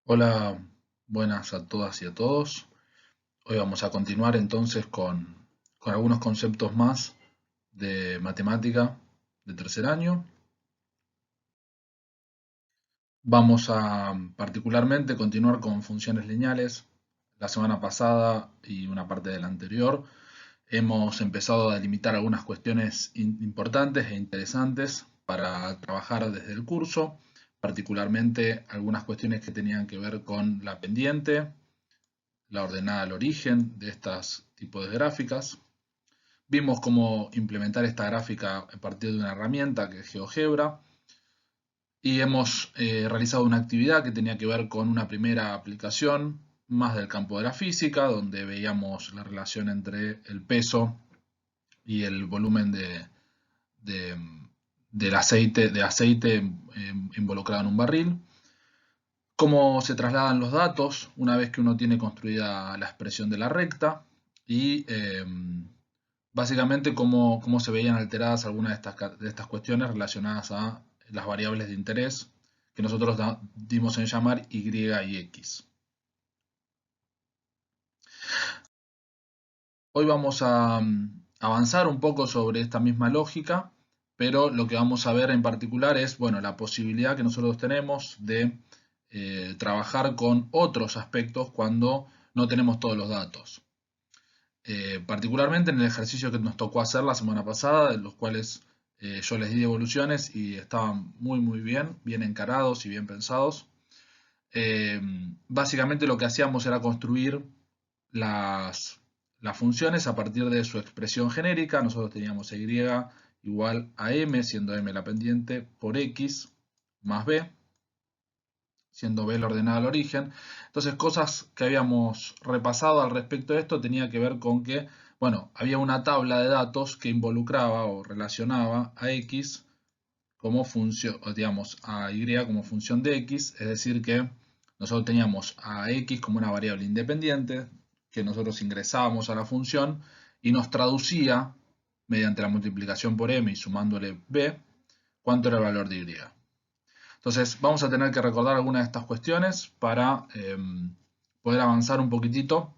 Hola, buenas a todas y a todos. Hoy vamos a continuar entonces con algunos conceptos más de matemática de tercer año. Vamos a particularmente continuar con funciones lineales. La semana pasada y una parte de la anterior hemos empezado a delimitar algunas cuestiones importantes e interesantes para trabajar desde el curso, particularmente algunas cuestiones que tenían que ver con la pendiente, la ordenada al origen de estos tipos de gráficas. Vimos cómo implementar esta gráfica a partir de una herramienta que es GeoGebra y hemos realizado una actividad que tenía que ver con una primera aplicación más del campo de la física, donde veíamos la relación entre el peso y el volumen de, del aceite involucrado en un barril. Cómo se trasladan los datos una vez que uno tiene construida la expresión de la recta y básicamente cómo se veían alteradas algunas de estas cuestiones relacionadas a las variables de interés que nosotros dimos en llamar y y x. Hoy vamos a avanzar un poco sobre esta misma lógica, pero lo que vamos a ver en particular es, bueno, la posibilidad que nosotros tenemos de trabajar con otros aspectos cuando no tenemos todos los datos. Particularmente en el ejercicio que nos tocó hacer la semana pasada, en los cuales yo les di devoluciones y estaban muy bien encarados y bien pensados. Básicamente lo que hacíamos era construir las funciones a partir de su expresión genérica. Nosotros teníamos y igual a m, siendo m la pendiente, por x más b, siendo b la ordenada al origen. Entonces, cosas que habíamos repasado al respecto de esto tenía que ver con que, bueno, había una tabla de datos que involucraba o relacionaba a x como función, digamos, a y como función de x, es decir que nosotros teníamos a x como una variable independiente que nosotros ingresábamos a la función y nos traducía mediante la multiplicación por m y sumándole b cuánto era el valor de y. Entonces vamos a tener que recordar algunas de estas cuestiones para poder avanzar un poquitito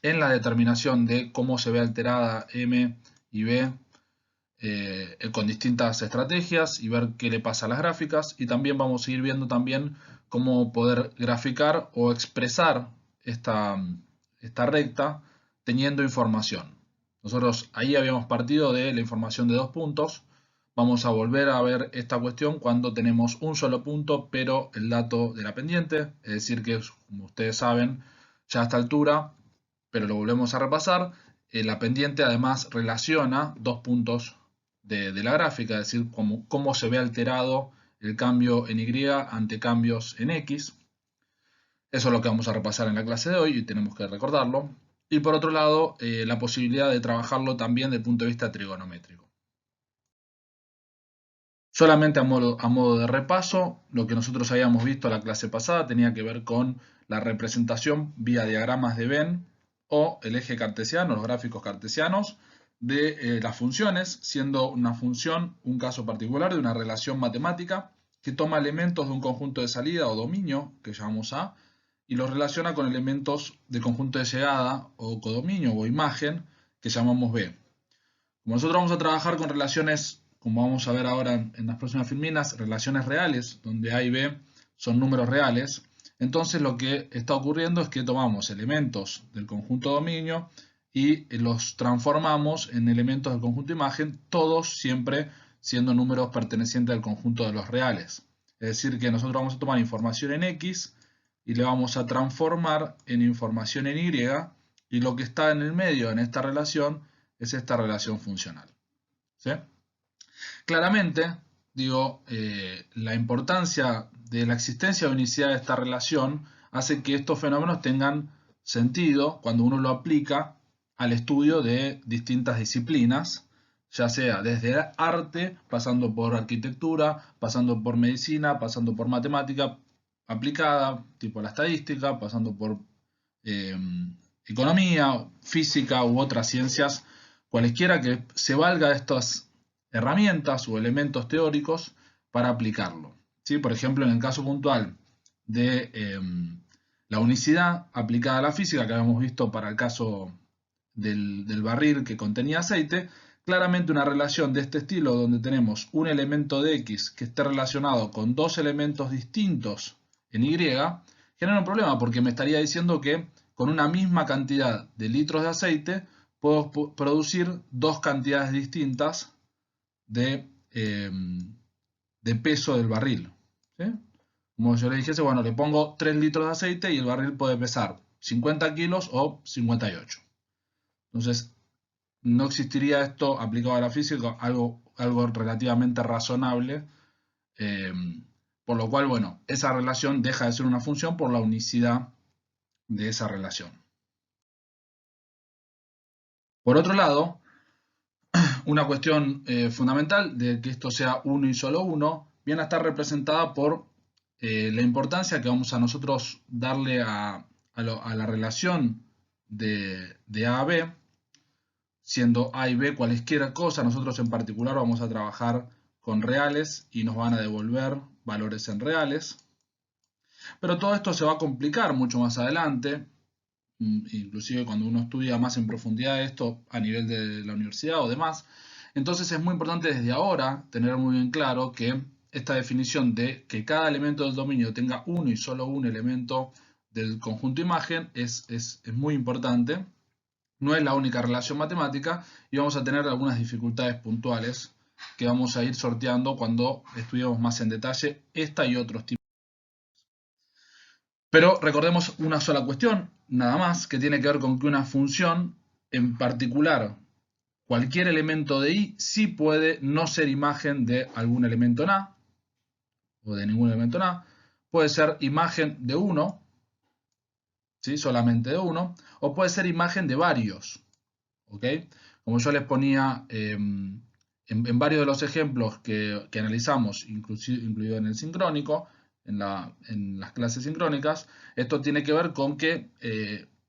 en la determinación de cómo se ve alterada m y b con distintas estrategias y ver qué le pasa a las gráficas, y también vamos a ir viendo también cómo poder graficar o expresar esta recta teniendo información. Nosotros ahí habíamos partido de la información de 2 puntos. Vamos a volver a ver esta cuestión cuando tenemos un solo punto pero el dato de la pendiente, es decir que, como ustedes saben ya a esta altura, pero lo volvemos a repasar, la pendiente además relaciona 2 puntos de la gráfica, es decir, cómo se ve alterado el cambio en Y ante cambios en X. Eso es lo que vamos a repasar en la clase de hoy y tenemos que recordarlo. Y por otro lado, la posibilidad de trabajarlo también desde el punto de vista trigonométrico. Solamente a modo de repaso, lo que nosotros habíamos visto la clase pasada tenía que ver con la representación vía diagramas de Venn o el eje cartesiano, los gráficos cartesianos, de las funciones, siendo una función un caso particular de una relación matemática que toma elementos de un conjunto de salida o dominio, que llamamos A, y los relaciona con elementos del conjunto de llegada o codominio o imagen, que llamamos B. Como nosotros vamos a trabajar con relaciones, como vamos a ver ahora en las próximas filminas, relaciones reales, donde A y B son números reales, entonces lo que está ocurriendo es que tomamos elementos del conjunto dominio y los transformamos en elementos del conjunto imagen, todos siempre siendo números pertenecientes al conjunto de los reales. Es decir, que nosotros vamos a tomar información en X y le vamos a transformar en información en Y, y lo que está en el medio en esta relación es esta relación funcional. ¿Sí? Claramente, digo, la importancia de la existencia de unicidad de esta relación hace que estos fenómenos tengan sentido cuando uno lo aplica al estudio de distintas disciplinas, ya sea desde arte, pasando por arquitectura, pasando por medicina, pasando por matemática aplicada, tipo la estadística, pasando por eh, economía, física u otras ciencias, cualesquiera que se valga de estas herramientas o elementos teóricos para aplicarlo. ¿Sí? Por ejemplo, en el caso puntual de la unicidad aplicada a la física que habíamos visto para el caso del barril que contenía aceite, claramente una relación de este estilo donde tenemos un elemento de X que esté relacionado con dos elementos distintos en Y, genera un problema porque me estaría diciendo que con una misma cantidad de litros de aceite puedo producir dos cantidades distintas de peso del barril. ¿Sí? Como yo le dijese, bueno, le pongo 3 litros de aceite y el barril puede pesar 50 kilos o 58. Entonces, no existiría esto aplicado a la física, algo relativamente razonable, por lo cual, bueno, esa relación deja de ser una función por la unicidad de esa relación. Por otro lado, una cuestión fundamental de que esto sea uno y solo uno viene a estar representada por la importancia que vamos a nosotros darle a la relación de A a B, siendo A y B cualesquiera cosa. Nosotros en particular vamos a trabajar con reales y nos van a devolver valores en reales. Pero todo esto se va a complicar mucho más adelante, inclusive cuando uno estudia más en profundidad esto a nivel de la universidad o demás. Entonces es muy importante desde ahora tener muy bien claro que esta definición de que cada elemento del dominio tenga uno y solo un elemento del conjunto imagen es muy importante. No es la única relación matemática y vamos a tener algunas dificultades puntuales que vamos a ir sorteando cuando estudiemos más en detalle esta y otros tipos. Pero recordemos una sola cuestión, nada más, que tiene que ver con que una función, en particular cualquier elemento de I, sí puede no ser imagen de algún elemento en A, o de ningún elemento en A. Puede ser imagen de uno, ¿sí? Solamente de uno, o puede ser imagen de varios. ¿Ok? Como yo les ponía en varios de los ejemplos que analizamos, incluido en el sincrónico, en las clases sincrónicas, esto tiene que ver con que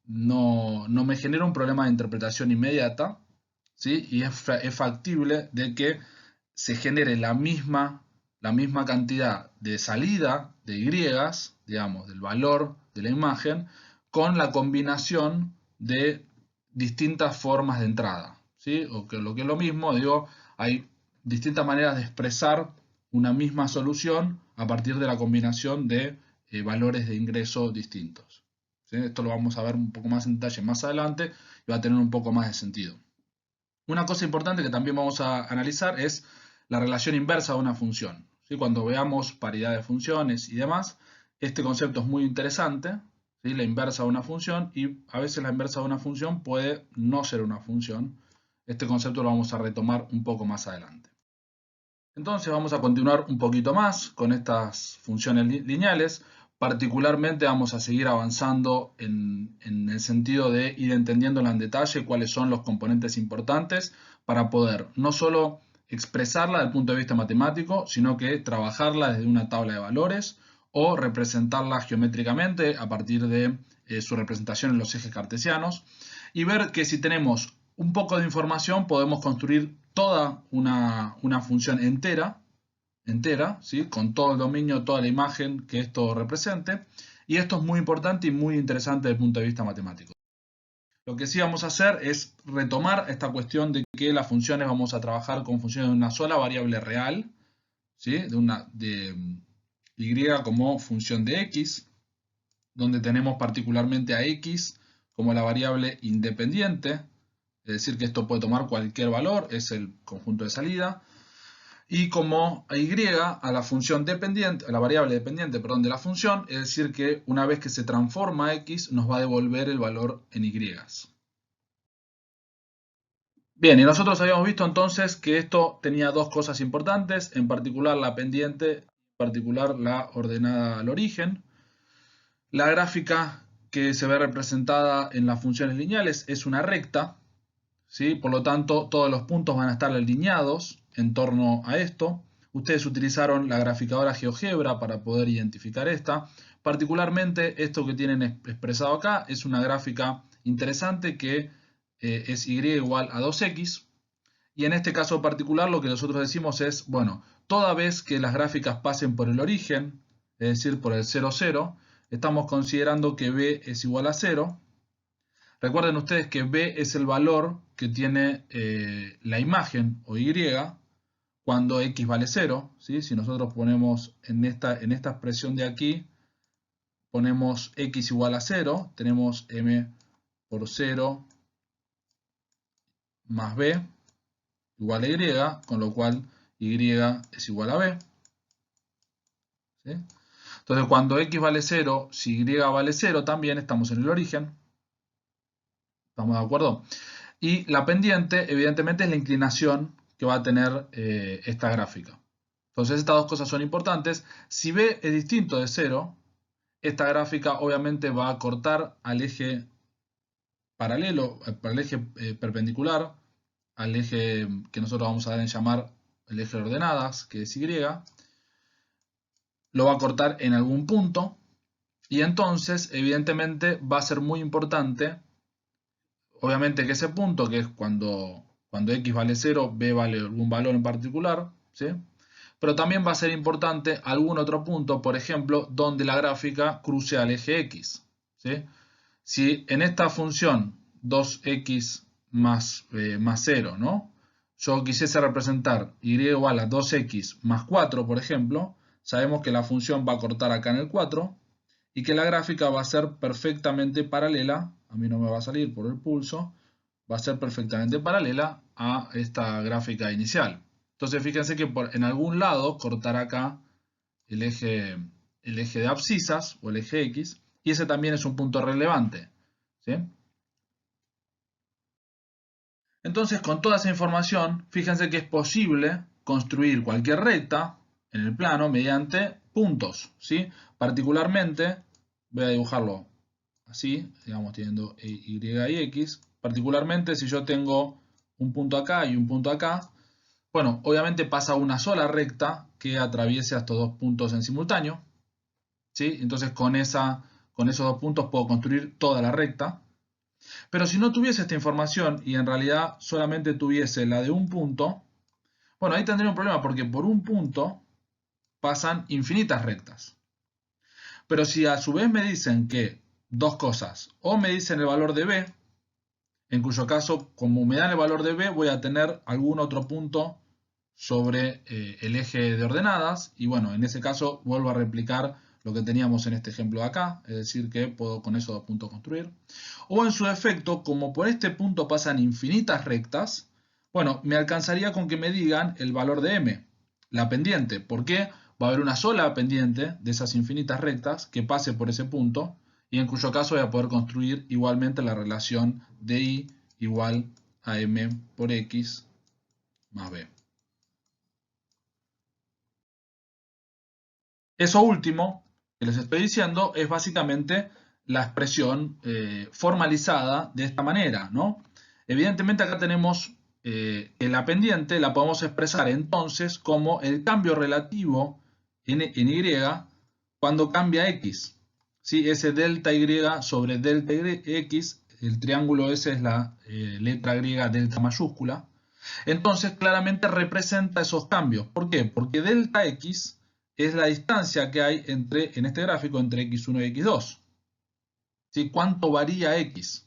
no me genera un problema de interpretación inmediata, ¿sí? Y es factible de que se genere la misma cantidad de salida de Y, digamos, del valor de la imagen, con la combinación de distintas formas de entrada, ¿sí? O que lo que es lo mismo, digo, hay distintas maneras de expresar una misma solución a partir de la combinación de valores de ingreso distintos. ¿Sí? Esto lo vamos a ver un poco más en detalle más adelante y va a tener un poco más de sentido. Una cosa importante que también vamos a analizar es la relación inversa de una función. ¿Sí? Cuando veamos paridad de funciones y demás, este concepto es muy interesante, ¿sí? La inversa de una función, y a veces la inversa de una función puede no ser una función. Este concepto lo vamos a retomar un poco más adelante. Entonces vamos a continuar un poquito más con estas funciones lineales. Particularmente vamos a seguir avanzando en el sentido de ir entendiéndola en detalle cuáles son los componentes importantes para poder no solo expresarla desde el punto de vista matemático, sino que trabajarla desde una tabla de valores o representarla geométricamente a partir de su representación en los ejes cartesianos, y ver que si tenemos un poco de información podemos construir toda una función entera, ¿sí? Con todo el dominio, toda la imagen que esto represente. Y esto es muy importante y muy interesante desde el punto de vista matemático. Lo que sí vamos a hacer es retomar esta cuestión de que las funciones vamos a trabajar con funciones de una sola variable real, ¿sí? de y como función de x, donde tenemos particularmente a x como la variable independiente, es decir que esto puede tomar cualquier valor, es el conjunto de salida, y como a y, a la función dependiente, a la variable dependiente, perdón, de la función, es decir que una vez que se transforma a x nos va a devolver el valor en y. Bien, y nosotros habíamos visto entonces que esto tenía dos cosas importantes, en particular la pendiente, en particular la ordenada al origen. La gráfica que se ve representada en las funciones lineales es una recta, ¿sí? Por lo tanto, todos los puntos van a estar alineados en torno a esto. Ustedes utilizaron la graficadora GeoGebra para poder identificar esta. Particularmente, esto que tienen expresado acá es una gráfica interesante que es y igual a 2x. Y en este caso particular lo que nosotros decimos es, bueno, toda vez que las gráficas pasen por el origen, es decir, por el 0, 0, estamos considerando que b es igual a 0. Recuerden ustedes que b es el valor que tiene la imagen o y cuando x vale 0. ¿Sí? Si nosotros ponemos en esta expresión de aquí, ponemos x igual a 0, tenemos m por 0 más b igual a y, con lo cual y es igual a b. ¿Sí? Entonces, cuando x vale 0, si y vale 0, también estamos en el origen. ¿Estamos de acuerdo? Y la pendiente, evidentemente, es la inclinación que va a tener esta gráfica. Entonces, estas dos cosas son importantes. Si b es distinto de 0, esta gráfica obviamente va a cortar al eje paralelo, al eje perpendicular, al eje que nosotros vamos a llamar el eje de ordenadas, que es y. Lo va a cortar en algún punto. Y entonces, evidentemente, va a ser muy importante, obviamente, que ese punto, que es cuando x vale 0, b vale algún valor en particular, ¿sí? Pero también va a ser importante algún otro punto, por ejemplo, donde la gráfica cruce al eje x, ¿sí? Si en esta función 2x más 0, ¿no? Yo quisiese representar y igual a 2x más 4, por ejemplo, sabemos que la función va a cortar acá en el 4 y que la gráfica va a ser perfectamente paralela, a mí no me va a salir por el pulso, va a ser perfectamente paralela a esta gráfica inicial. Entonces fíjense que en algún lado cortará acá el eje de abscisas o el eje X, y ese también es un punto relevante. ¿Sí? Entonces, con toda esa información, fíjense que es posible construir cualquier recta en el plano mediante puntos. ¿Sí? Particularmente, voy a dibujarlo así, digamos, teniendo Y y X. Particularmente, si yo tengo un punto acá y un punto acá, bueno, obviamente pasa una sola recta que atraviese a estos dos puntos en simultáneo. ¿Sí? Entonces, con esos dos puntos puedo construir toda la recta. Pero si no tuviese esta información y en realidad solamente tuviese la de un punto, bueno, ahí tendría un problema porque por un punto pasan infinitas rectas. Pero si a su vez me dicen que dos cosas, o me dicen el valor de b, en cuyo caso, como me dan el valor de b, voy a tener algún otro punto sobre el eje de ordenadas, y bueno, en ese caso vuelvo a replicar lo que teníamos en este ejemplo de acá, es decir que puedo con esos dos puntos construir. O en su defecto, como por este punto pasan infinitas rectas, bueno, me alcanzaría con que me digan el valor de m, la pendiente. ¿Por qué? Va a haber una sola pendiente de esas infinitas rectas que pase por ese punto, y en cuyo caso voy a poder construir igualmente la relación de y igual a m por x más b. Eso último que les estoy diciendo es básicamente la expresión formalizada de esta manera, ¿no? Evidentemente acá tenemos que la pendiente la podemos expresar entonces como el cambio relativo en y cuando cambia x. ¿Sí? Ese delta y sobre delta x, el triángulo ese es la letra griega delta mayúscula. Entonces claramente representa esos cambios. ¿Por qué? Porque delta x es la distancia que hay en este gráfico entre x1 y x2. ¿Sí? ¿Cuánto varía x?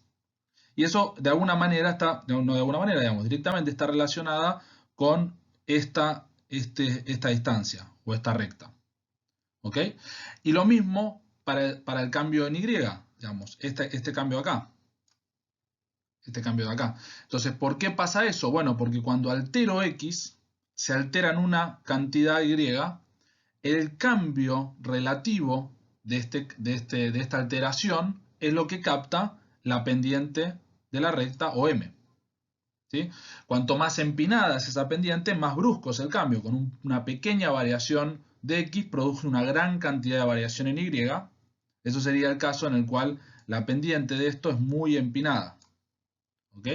Y eso de alguna manera está, no de alguna manera, digamos, directamente está relacionada con esta distancia o esta recta. ¿Ok? Y lo mismo para el cambio en y, digamos, este cambio acá. Este cambio de acá. Entonces, ¿por qué pasa eso? Bueno, porque cuando altero x, se altera en una cantidad y, el cambio relativo de esta alteración es lo que capta la pendiente de la recta o m. ¿Sí? Cuanto más empinada es esa pendiente, más brusco es el cambio. Con una pequeña variación de x produce una gran cantidad de variación en y. Eso sería el caso en el cual la pendiente de esto es muy empinada. ¿Ok?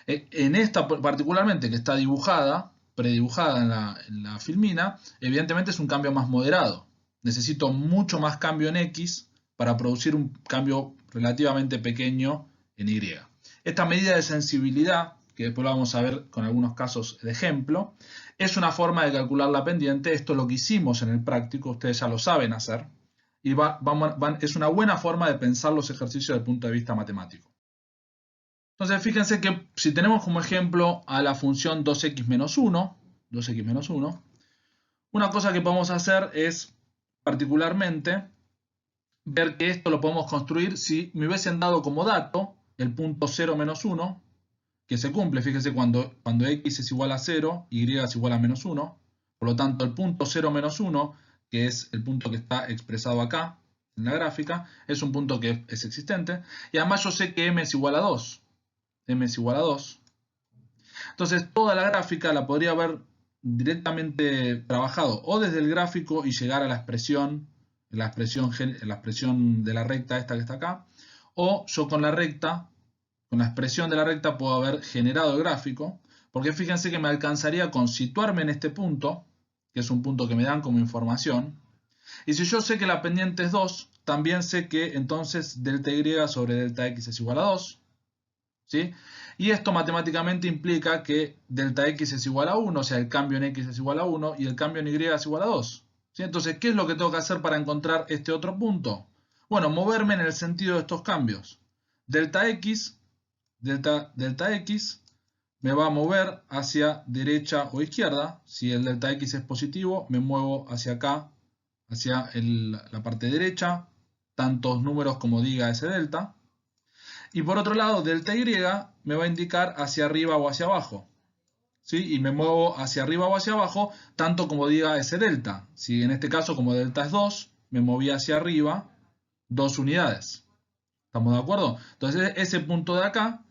En esta particularmente, que está dibujada, predibujada en la filmina, evidentemente es un cambio más moderado. Necesito mucho más cambio en x para producir un cambio relativamente pequeño en y. Esta medida de sensibilidad, que después lo vamos a ver con algunos casos de ejemplo, Es una forma de calcular la pendiente, esto es lo que hicimos en el práctico, ustedes ya lo saben hacer, y es una buena forma de pensar los ejercicios desde el punto de vista matemático. Entonces fíjense que si tenemos como ejemplo a la función 2x menos 1, una cosa que podemos hacer es particularmente ver que esto lo podemos construir si me hubiesen dado como dato el punto 0 menos 1, que se cumple, fíjense, cuando x es igual a 0, y es igual a menos 1. Por lo tanto, el punto 0 menos 1, que es el punto que está expresado acá en la gráfica, es un punto que es existente. Y además yo sé que m es igual a 2. M es igual a 2. Entonces, toda la gráfica la podría haber directamente trabajado o desde el gráfico y llegar a la expresión de la recta esta que está acá, o yo con la expresión de la recta puedo haber generado el gráfico, porque fíjense que me alcanzaría con situarme en este punto, que es un punto que me dan como información, y si yo sé que la pendiente es 2, también sé que entonces delta y sobre delta x es igual a 2, ¿sí? Y esto matemáticamente implica que delta x es igual a 1, o sea, el cambio en x es igual a 1 y el cambio en y es igual a 2. ¿Sí? Entonces, ¿qué es lo que tengo que hacer para encontrar este otro punto? Bueno, moverme en el sentido de estos cambios. Delta x me va a mover hacia derecha o izquierda. Si el delta x es positivo, me muevo hacia acá, hacia la parte derecha, tantos números como diga ese delta. Y por otro lado, delta y me va a indicar hacia arriba o hacia abajo. ¿Sí? Y me muevo hacia arriba o hacia abajo, tanto como diga ese delta. Si en este caso, como delta es 2, me moví hacia arriba 2 unidades. ¿Estamos de acuerdo? Entonces ese punto de acá,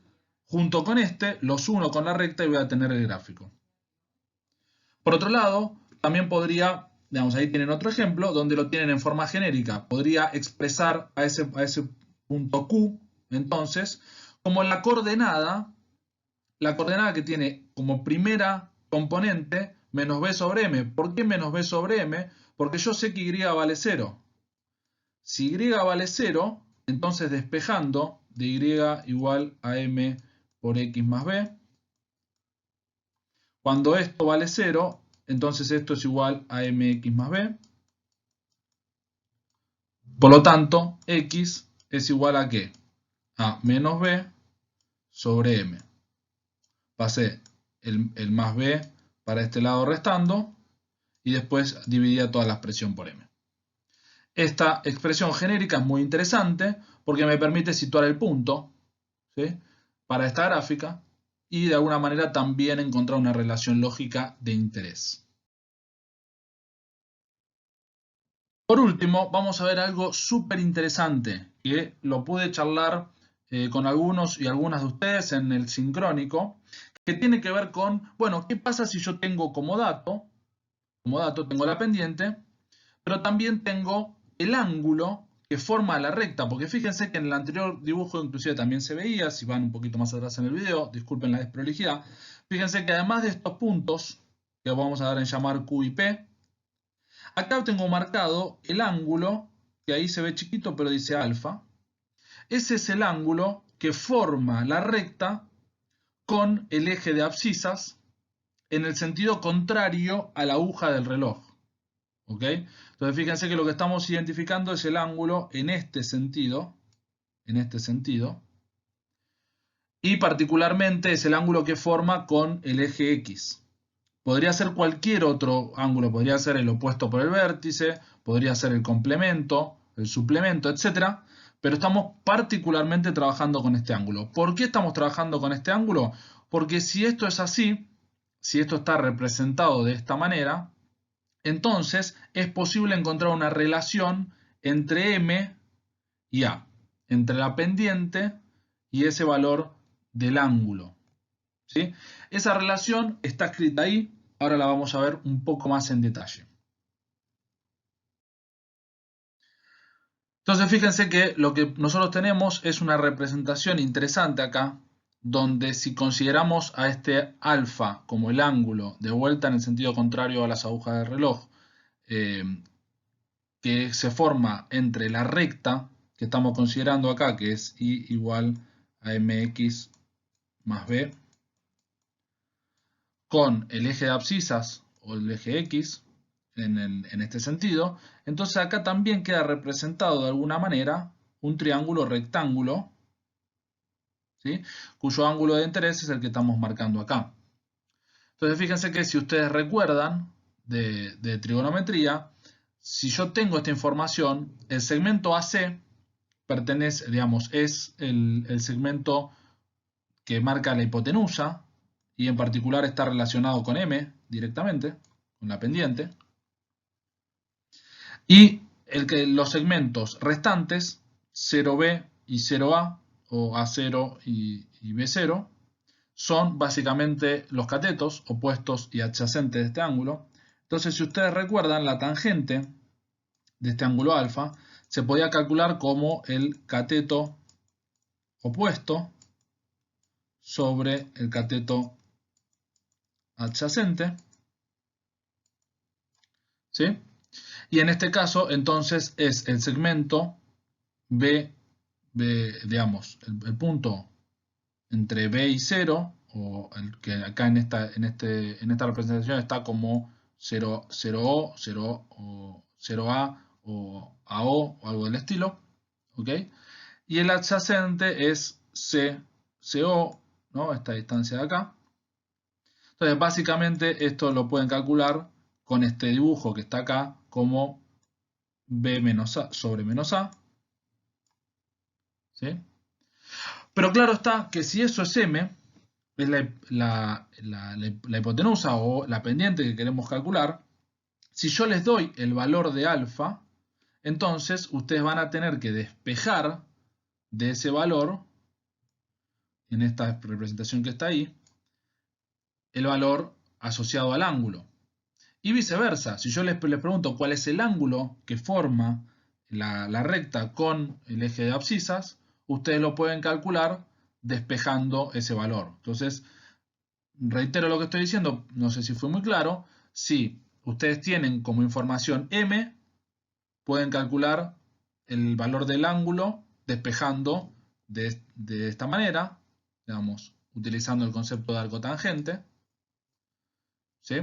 junto con este, los uno con la recta y voy a tener el gráfico. Por otro lado, también podría, digamos, ahí tienen otro ejemplo, donde lo tienen en forma genérica. Podría expresar a ese punto Q, entonces, como la coordenada que tiene como primera componente menos b sobre m. ¿Por qué menos b sobre m? Porque yo sé que y vale 0. Si y vale 0, entonces despejando de y igual a m por x más b. Cuando esto vale 0, entonces esto es igual a mx más b. Por lo tanto, x es igual a ¿qué? A menos b sobre m. Pasé el más b para este lado restando y después dividía toda la expresión por m. Esta expresión genérica es muy interesante porque me permite situar el punto, ¿sí?, para esta gráfica y de alguna manera también encontrar una relación lógica de interés. Por último, vamos a ver algo súper interesante que lo pude charlar con algunos y algunas de ustedes en el sincrónico, que tiene que ver con, bueno, ¿qué pasa si yo tengo como dato tengo la pendiente, pero también tengo el ángulo que forma la recta? Porque fíjense que en el anterior dibujo inclusive también se veía, si van un poquito más atrás en el video, disculpen la desprolijidad, fíjense que además de estos puntos, que vamos a dar en llamar Q y P, acá tengo marcado el ángulo, que ahí se ve chiquito pero dice alfa. Ese es el ángulo que forma la recta con el eje de abscisas en el sentido contrario a la aguja del reloj. ¿Ok? Entonces fíjense que lo que estamos identificando es el ángulo en este sentido, y particularmente es el ángulo que forma con el eje X. Podría ser cualquier otro ángulo, podría ser el opuesto por el vértice, podría ser el complemento, el suplemento, etc. Pero estamos particularmente trabajando con este ángulo. ¿Por qué estamos trabajando con este ángulo? Porque si esto es así, si esto está representado de esta manera, entonces es posible encontrar una relación entre M y A, entre la pendiente y ese valor del ángulo. ¿Sí? Esa relación está escrita ahí, ahora la vamos a ver un poco más en detalle. Entonces fíjense que lo que nosotros tenemos es una representación interesante acá, donde si consideramos a este alfa como el ángulo de vuelta en el sentido contrario a las agujas del reloj, que se forma entre la recta que estamos considerando acá, que es y igual a mx más b, con el eje de abscisas o el eje X en este sentido, entonces acá también queda representado de alguna manera un triángulo rectángulo, ¿sí? Cuyo ángulo de interés es el que estamos marcando acá. Entonces fíjense que si ustedes recuerdan de trigonometría, si yo tengo esta información, el segmento AC pertenece, digamos, es el segmento que marca la hipotenusa y en particular está relacionado con M directamente, con la pendiente. Y los segmentos restantes, 0B y 0A, o A0 y B0, son básicamente los catetos opuestos y adyacentes de este ángulo. Entonces, si ustedes recuerdan, la tangente de este ángulo alfa se podía calcular como el cateto opuesto sobre el cateto adyacente, ¿sí? Y en este caso, entonces, es el segmento digamos, el punto entre B y 0, o el que acá en esta representación está como 0O, 0A o AO o algo del estilo, ¿ok? Y el adyacente es CO, ¿no? Esta distancia de acá. Entonces, básicamente esto lo pueden calcular con este dibujo que está acá como B menos A sobre menos A, ¿sí? Pero claro está que si eso es M, es la hipotenusa o la pendiente que queremos calcular, si yo les doy el valor de alfa, entonces ustedes van a tener que despejar de ese valor, en esta representación que está ahí, el valor asociado al ángulo. Y viceversa, si yo les pregunto cuál es el ángulo que forma la recta con el eje de abscisas, ustedes lo pueden calcular despejando ese valor. Entonces, reitero lo que estoy diciendo, no sé si fue muy claro. Si ustedes tienen como información M, pueden calcular el valor del ángulo despejando de esta manera, digamos, utilizando el concepto de arco tangente, ¿sí?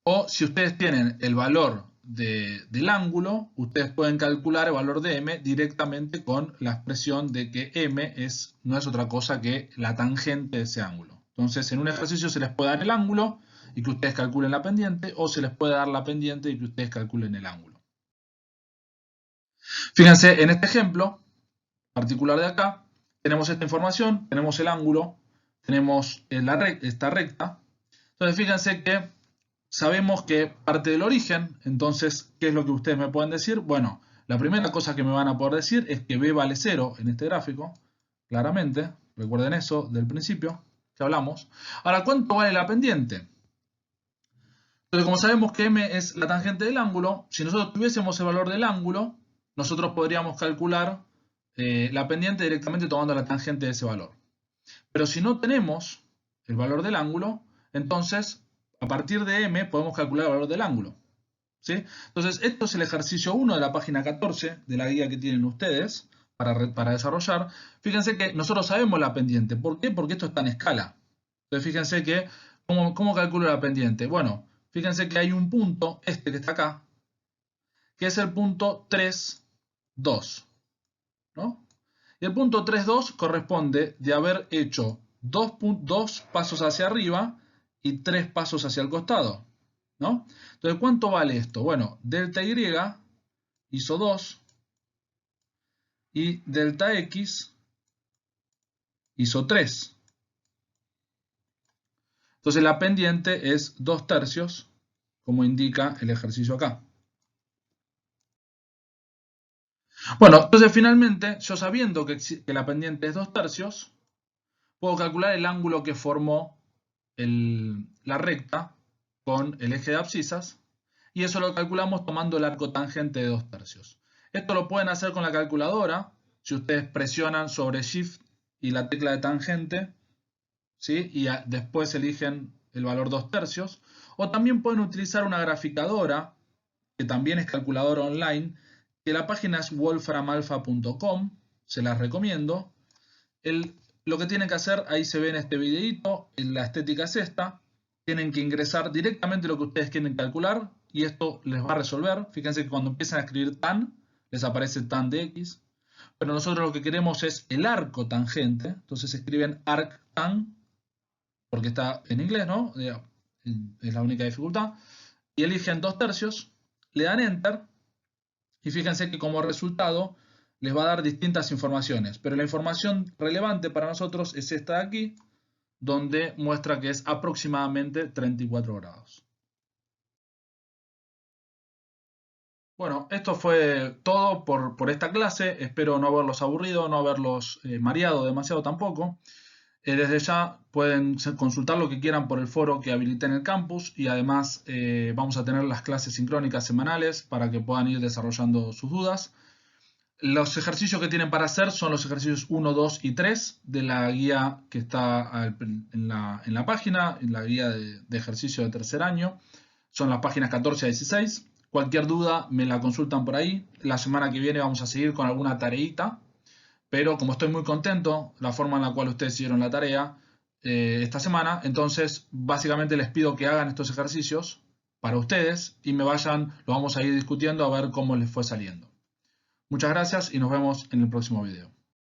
O si ustedes tienen el valor del ángulo, ustedes pueden calcular el valor de M directamente con la expresión de que M no es otra cosa que la tangente de ese ángulo. Entonces, en un ejercicio se les puede dar el ángulo y que ustedes calculen la pendiente, o se les puede dar la pendiente y que ustedes calculen el ángulo. Fíjense, en este ejemplo particular de acá, tenemos esta información, tenemos el ángulo, tenemos esta recta. Entonces, fíjense que sabemos que parte del origen, entonces, ¿qué es lo que ustedes me pueden decir? Bueno, la primera cosa que me van a poder decir es que B vale 0 en este gráfico, claramente, recuerden eso del principio que hablamos. Ahora, ¿cuánto vale la pendiente? Entonces, como sabemos que M es la tangente del ángulo, si nosotros tuviésemos el valor del ángulo, nosotros podríamos calcular la pendiente directamente tomando la tangente de ese valor. Pero si no tenemos el valor del ángulo, entonces a partir de M podemos calcular el valor del ángulo, ¿sí? Entonces esto es el ejercicio 1 de la página 14 de la guía que tienen ustedes para desarrollar. Fíjense que nosotros sabemos la pendiente. ¿Por qué? Porque esto está en escala. Entonces fíjense que, ¿cómo calculo la pendiente? Bueno, fíjense que hay un punto, este que está acá, que es el punto 3, 2, ¿no? Y el punto 3,2 corresponde de haber hecho dos pasos hacia arriba y 3 pasos hacia el costado, ¿no? Entonces, ¿cuánto vale esto? Bueno, delta Y hizo 2 y delta X hizo 3. Entonces, la pendiente es 2/3, como indica el ejercicio acá. Bueno, entonces finalmente, yo sabiendo que la pendiente es 2/3, puedo calcular el ángulo que formó la recta con el eje de abscisas, y eso lo calculamos tomando el arco tangente de 2/3. Esto lo pueden hacer con la calculadora, si ustedes presionan sobre Shift y la tecla de tangente, ¿sí? Y después eligen el valor 2/3, o también pueden utilizar una graficadora, que también es calculadora online, que la página es wolframalpha.com, se las recomiendo. Lo que tienen que hacer, ahí se ve en este videito, la estética es esta, tienen que ingresar directamente lo que ustedes quieren calcular y esto les va a resolver. Fíjense que cuando empiezan a escribir tan, les aparece tan de x. Pero nosotros lo que queremos es el arco tangente. Entonces escriben arctan, porque está en inglés, ¿no? Es la única dificultad. Y eligen 2/3, le dan Enter. Y fíjense que como resultado les va a dar distintas informaciones. Pero la información relevante para nosotros es esta de aquí, donde muestra que es aproximadamente 34 grados. Bueno, esto fue todo por esta clase. Espero no haberlos aburrido, no haberlos mareado demasiado tampoco. Desde ya pueden consultar lo que quieran por el foro que habilité en el campus y además vamos a tener las clases sincrónicas semanales para que puedan ir desarrollando sus dudas. Los ejercicios que tienen para hacer son los ejercicios 1, 2 y 3 de la guía que está en la página, en la guía de ejercicio de tercer año. Son las páginas 14 a 16. Cualquier duda me la consultan por ahí. La semana que viene vamos a seguir con alguna tareita. Pero como estoy muy contento la forma en la cual ustedes hicieron la tarea esta semana, entonces básicamente les pido que hagan estos ejercicios para ustedes y lo vamos a ir discutiendo a ver cómo les fue saliendo. Muchas gracias y nos vemos en el próximo video.